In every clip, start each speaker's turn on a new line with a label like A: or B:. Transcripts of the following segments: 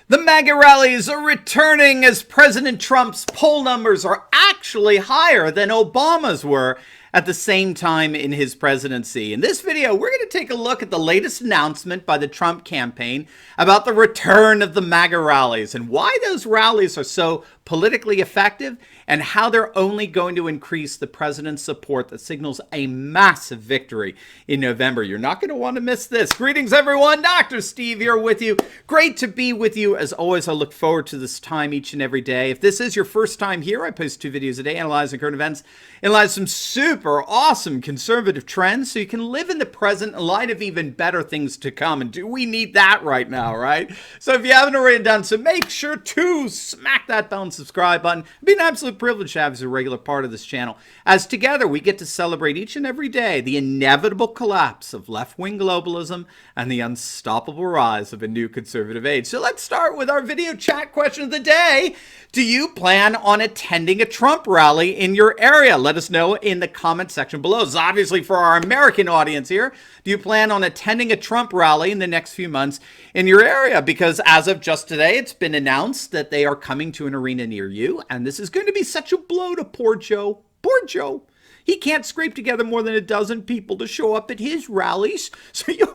A: The MAGA rallies are returning as President Trump's poll numbers are actually higher than Obama's were at the same time in his presidency. In this video, we're going to take a look at the latest announcement by the Trump campaign about the return of the MAGA rallies and why those rallies are so politically effective and how they're only going to increase the president's support that signals a massive victory in November. You're not going to want to miss this. Greetings, everyone. Dr. Steve here with you. Great to be with you. As always, I look forward to this time each and every day. If this is your first time here, I post 2 videos a day analyzing current events, analyze some super awesome conservative trends so you can live in the present in light of even better things to come. And do we need that right now, right? So if you haven't already done so, make sure to smack that bell and subscribe button. It'd be an absolute privilege to have as a regular part of this channel, as together we get to celebrate each and every day the inevitable collapse of left-wing globalism and the unstoppable rise of a new conservative age. So let's start with our video chat question of the day. Do you plan on attending a Trump rally in your area? Let us know in the comment section below. This is obviously for our American audience here. Do you plan on attending a Trump rally in the next few months in your area? Because as of just today, it's been announced that they are coming to an arena near you. And this is going to be such a blow to poor Joe. Poor Joe. He can't scrape together more than a dozen people to show up at his rallies. So you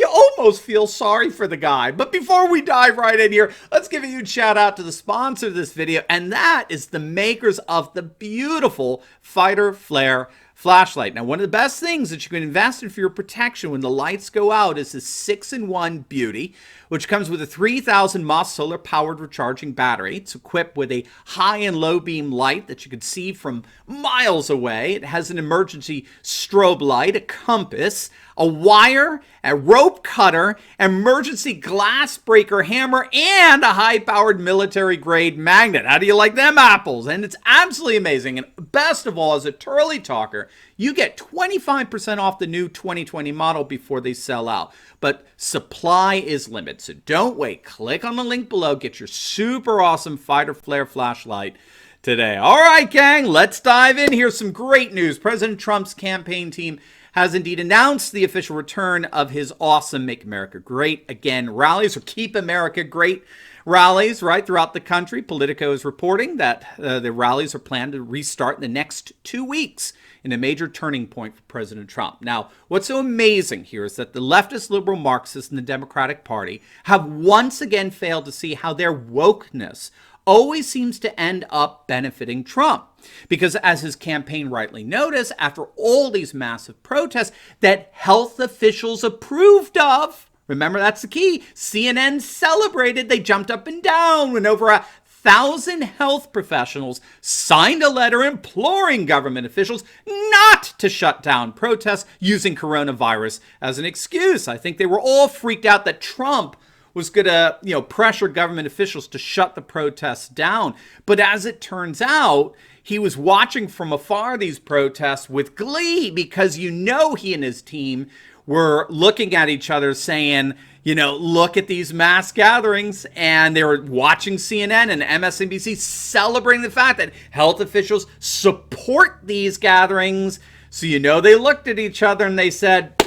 A: almost feel sorry for the guy. But before we dive right in here, let's give a huge shout out to the sponsor of this video. And that is the makers of the beautiful Fighter Flare flashlight. Now, one of the best things that you can invest in for your protection when the lights go out is this 6-in-1 beauty, which comes with a 3,000 mAh solar powered recharging battery. It's equipped with a high and low beam light that you can see from miles away. It has an emergency strobe light, a compass, a wire, a rope cutter, emergency glass breaker hammer, and a high-powered military-grade magnet. How do you like them apples? And it's absolutely amazing. And best of all, as a Turley talker, you get 25% off the new 2020 model before they sell out. But supply is limited, so don't wait. Click on the link below. Get your super awesome Fighter Flare flashlight today. All right, gang, let's dive in. Here's some great news. President Trump's campaign team has indeed announced the official return of his awesome Make America Great Again rallies, or Keep America Great rallies, right, throughout the country. Politico is reporting that the rallies are planned to restart in the next 2 weeks in a major turning point for President Trump. Now, what's so amazing here is that the leftist liberal Marxists in the Democratic Party have once again failed to see how their wokeness always seems to end up benefiting Trump. Because as his campaign rightly noticed, after all these massive protests that health officials approved of, remember that's the key, CNN celebrated, they jumped up and down when over 1,000 health professionals signed a letter imploring government officials not to shut down protests using coronavirus as an excuse. I think they were all freaked out that Trump was going to, pressure government officials to shut the protests down. But as it turns out, he was watching from afar these protests with glee because he and his team were looking at each other saying, look at these mass gatherings, and they were watching CNN and MSNBC celebrating the fact that health officials support these gatherings. So, they looked at each other and they said,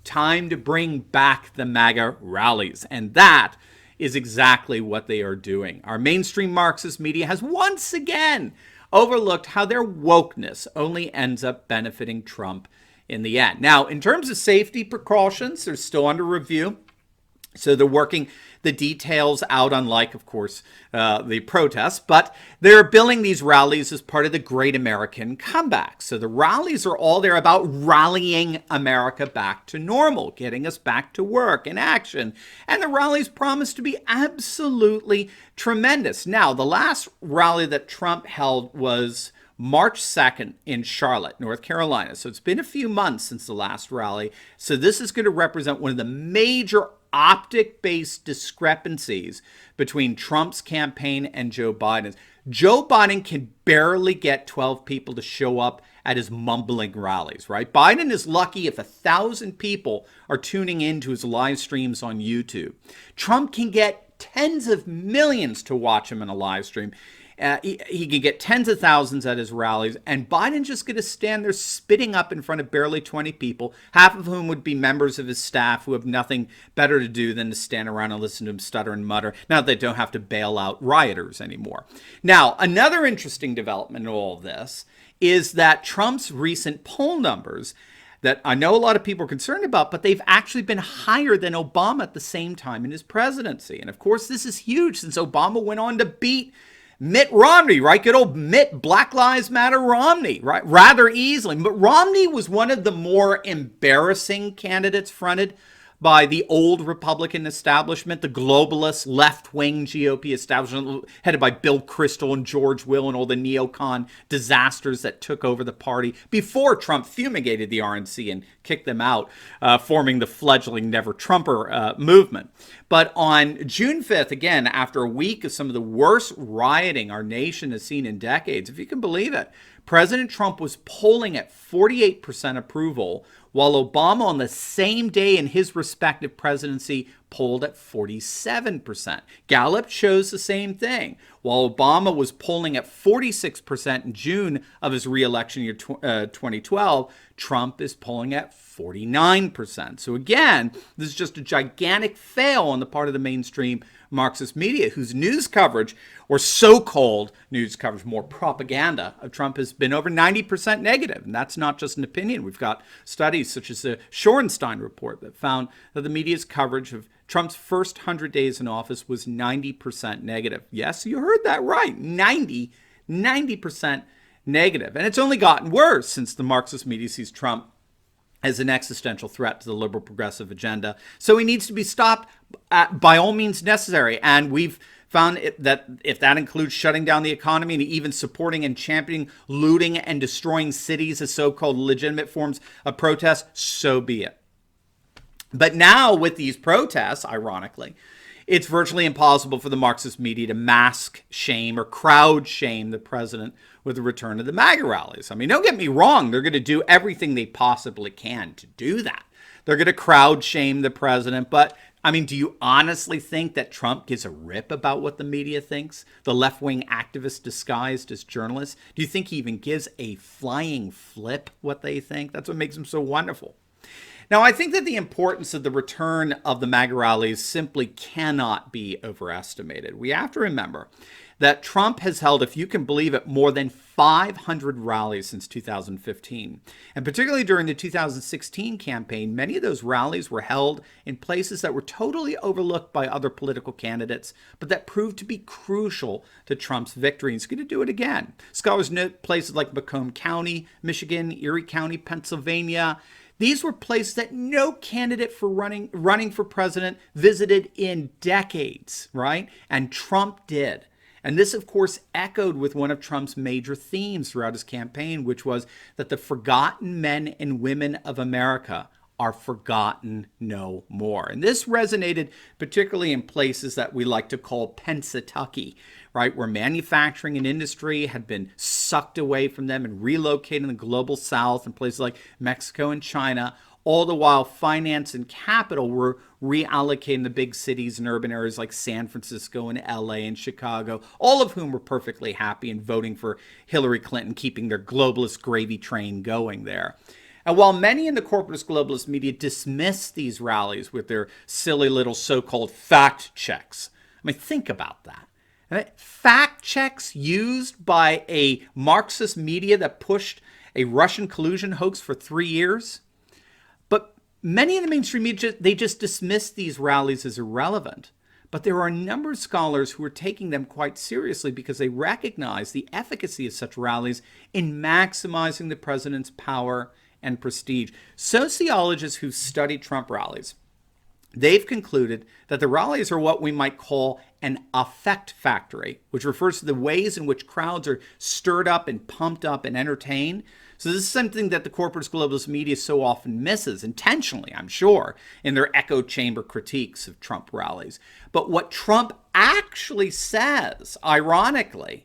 A: time to bring back the MAGA rallies. And that is exactly what they are doing. Our mainstream Marxist media has once again overlooked how their wokeness only ends up benefiting Trump in the end. Now, in terms of safety precautions, they're still under review. So they're working the details out, unlike, of course, the protests. But they're billing these rallies as part of the Great American Comeback. So the rallies are all there about rallying America back to normal, getting us back to work and action. And the rallies promise to be absolutely tremendous. Now, the last rally that Trump held was March 2nd in Charlotte, North Carolina. So it's been a few months since the last rally. So this is going to represent one of the major optic-based discrepancies between Trump's campaign and Joe Biden's. Joe Biden can barely get 12 people to show up at his mumbling rallies, right? Biden is lucky if 1,000 people are tuning into his live streams on YouTube. Trump can get tens of millions to watch him in a live stream. He can get tens of thousands at his rallies, and Biden's just going to stand there spitting up in front of barely 20 people, half of whom would be members of his staff who have nothing better to do than to stand around and listen to him stutter and mutter. Now they don't have to bail out rioters anymore. Now, another interesting development in all of this is that Trump's recent poll numbers that I know a lot of people are concerned about, but they've actually been higher than Obama at the same time in his presidency. And of course, this is huge since Obama went on to beat Mitt Romney, right? Good old Mitt Black Lives Matter Romney, right? Rather easily. But Romney was one of the more embarrassing candidates fronted by the old Republican establishment, the globalist left-wing GOP establishment headed by Bill Kristol and George Will and all the neocon disasters that took over the party before Trump fumigated the RNC and kicked them out, forming the fledgling Never Trumper movement. But on June 5th, again, after a week of some of the worst rioting our nation has seen in decades, if you can believe it, President Trump was polling at 48% approval, while Obama on the same day in his respective presidency polled at 47%. Gallup shows the same thing. While Obama was polling at 46% in June of his re-election year 2012, Trump is polling at 49%. So again, this is just a gigantic fail on the part of the mainstream Marxist media, whose news coverage, or so-called news coverage, more propaganda of Trump has been over 90% negative. And that's not just an opinion. We've got studies such as the Shorenstein report that found that the media's coverage of Trump's first 100 days in office was 90% negative. Yes, you heard that right. 90% negative. And it's only gotten worse since the Marxist media sees Trump as an existential threat to the liberal progressive agenda. So he needs to be stopped by all means necessary. And we've found that if that includes shutting down the economy and even supporting and championing looting and destroying cities as so-called legitimate forms of protest, so be it. But now with these protests, ironically, it's virtually impossible for the Marxist media to mask shame or crowd shame the president with the return of the MAGA rallies. I mean, don't get me wrong. They're going to do everything they possibly can to do that. They're going to crowd shame the president. But, I mean, do you honestly think that Trump gives a rip about what the media thinks? The left-wing activists disguised as journalists? Do you think he even gives a flying flip what they think? That's what makes him so wonderful. Now, I think that the importance of the return of the MAGA rallies simply cannot be overestimated. We have to remember that Trump has held, if you can believe it, more than 500 rallies since 2015. And particularly during the 2016 campaign, many of those rallies were held in places that were totally overlooked by other political candidates, but that proved to be crucial to Trump's victory. And he's going to do it again. Scholars note places like Macomb County, Michigan, Erie County, Pennsylvania. These were places that no candidate for running for president visited in decades, right? And Trump did. And this, of course, echoed with one of Trump's major themes throughout his campaign, which was that the forgotten men and women of America are forgotten no more. And this resonated particularly in places that we like to call Pennsatucky, right, where manufacturing and industry had been sucked away from them and relocated in the global south in places like Mexico and China, all the while finance and capital were reallocating the big cities and urban areas like San Francisco and LA and Chicago, all of whom were perfectly happy in voting for Hillary Clinton, keeping their globalist gravy train going there. And while many in the corporatist globalist media dismiss these rallies with their silly little so-called fact checks, I mean, think about that. Right? Fact checks used by a Marxist media that pushed a Russian collusion hoax for 3 years. But many in the mainstream media, they just dismiss these rallies as irrelevant. But there are a number of scholars who are taking them quite seriously because they recognize the efficacy of such rallies in maximizing the president's power and prestige. Sociologists who study Trump rallies, they've concluded that the rallies are what we might call an affect factory, which refers to the ways in which crowds are stirred up and pumped up and entertained. So this is something that the corporate globalist media so often misses, intentionally, I'm sure, in their echo chamber critiques of Trump rallies. But what Trump actually says, ironically,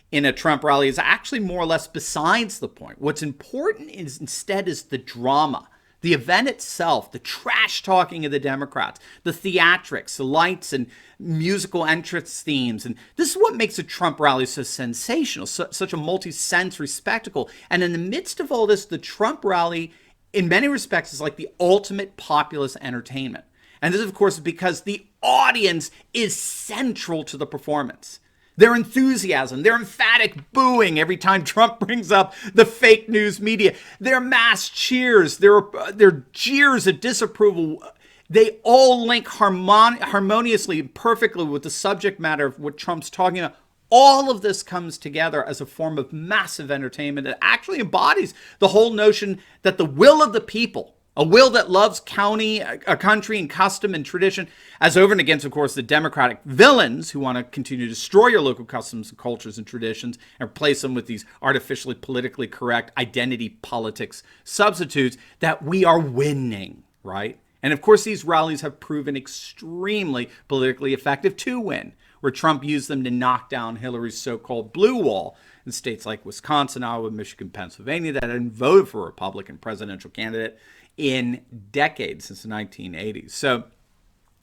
A: in a Trump rally is actually more or less besides the point. What's important is instead is the drama The event itself, the trash talking of the Democrats, the theatrics, the lights and musical entrance themes. And this is what makes a Trump rally so sensational, such a multi-sensory spectacle. And in the midst of all this, the Trump rally, in many respects, is like the ultimate populist entertainment. And this, of course, is because the audience is central to the performance. Their enthusiasm, their emphatic booing every time Trump brings up the fake news media, their mass cheers, their jeers of disapproval, they all link harmoniously and perfectly with the subject matter of what Trump's talking about. All of this comes together as a form of massive entertainment that actually embodies the whole notion that the will of the people, a will that loves a country and custom and tradition, as over and against, of course, the Democratic villains who want to continue to destroy your local customs and cultures and traditions and replace them with these artificially politically correct identity politics substitutes, that we are winning, right? And of course, these rallies have proven extremely politically effective to win, where Trump used them to knock down Hillary's so-called blue wall in states like Wisconsin, Iowa, Michigan, Pennsylvania that hadn't voted for a Republican presidential candidate in decades, since the 1980s. So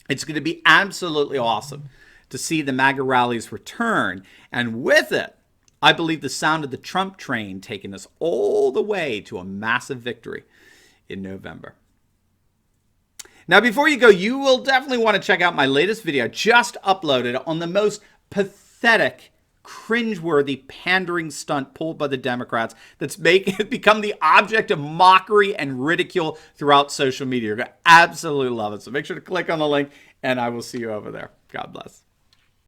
A: it's going to be absolutely awesome to see the MAGA rallies return. And with it, I believe the sound of the Trump train taking us all the way to a massive victory in November. Now, before you go, you will definitely want to check out my latest video just uploaded on the most pathetic, cringeworthy pandering stunt pulled by the Democrats that's become the object of mockery and ridicule throughout social media. You're going to absolutely love it. So make sure to click on the link, and I will see you over there. God bless.